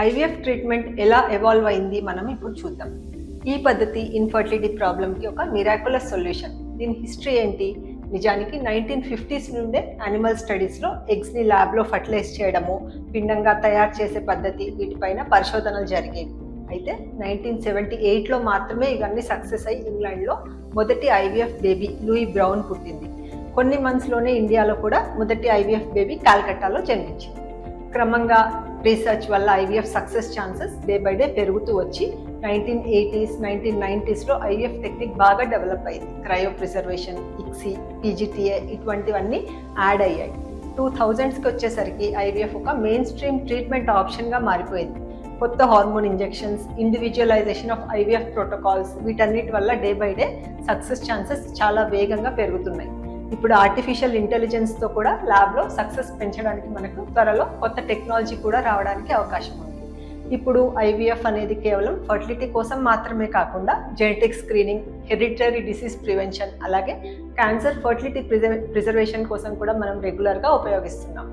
IVF treatment ఎలా evolve అయింది మనం ఇప్పుడు చూద్దాం. ఈ పద్ధతి ఇన్ఫర్టిలిటీ ప్రాబ్లమ్కి ఒక మిరాకులస్ సొల్యూషన్. దీని హిస్టరీ ఏంటి? నిజానికి 1950s నుండే యానిమల్ స్టడీస్లో ఎగ్స్ని ల్యాబ్లో ఫర్టిలైజ్ చేయడము, పిండంగా తయారు చేసే పద్ధతి, వీటిపైన పరిశోధనలు జరిగేవి. అయితే 1978లో మాత్రమే ఇవన్నీ సక్సెస్ అయ్యి ఇంగ్లాండ్లో మొదటి ఐవీఎఫ్ బేబీ లూయి బ్రౌన్ పుట్టింది. కొన్ని మంత్స్లోనే ఇండియాలో కూడా మొదటి ఐవీఎఫ్ బేబీ కాల్కటాలో జన్మించింది. క్రమంగా రీసెర్చ్ వల్ల IVF success chances day by day పెరుగుతూ వచ్చి 1980s, 1990sలో ఐవీఎఫ్ టెక్నిక్ బాగా డెవలప్ అయింది. క్రయో ప్రిజర్వేషన్, ఇక్సీ, పీజీటీఏ ఇటువంటివన్నీ యాడ్ అయ్యాయి. 2000స్కి వచ్చేసరికి ఐవీఎఫ్ ఒక మెయిన్ స్ట్రీమ్ ట్రీట్మెంట్ ఆప్షన్గా మారిపోయింది. కొత్త hormone injections, individualisation of IVF protocols, వీటన్నిటి వల్ల day by day success chances చాలా వేగంగా పెరుగుతున్నాయి. ఇప్పుడు ఆర్టిఫిషియల్ ఇంటెలిజెన్స్తో కూడా ల్యాబ్లో సక్సెస్ పెంచడానికి మనకు త్వరలో కొత్త టెక్నాలజీ కూడా రావడానికి అవకాశం ఉంది. ఇప్పుడు ఐవీఎఫ్ అనేది కేవలం ఫర్టిలిటీ కోసం మాత్రమే కాకుండా genetic screening, hereditary disease prevention, అలాగే క్యాన్సర్ ఫర్టిలిటీ ప్రిజర్వేషన్ కోసం కూడా మనం రెగ్యులర్గా ఉపయోగిస్తున్నాం.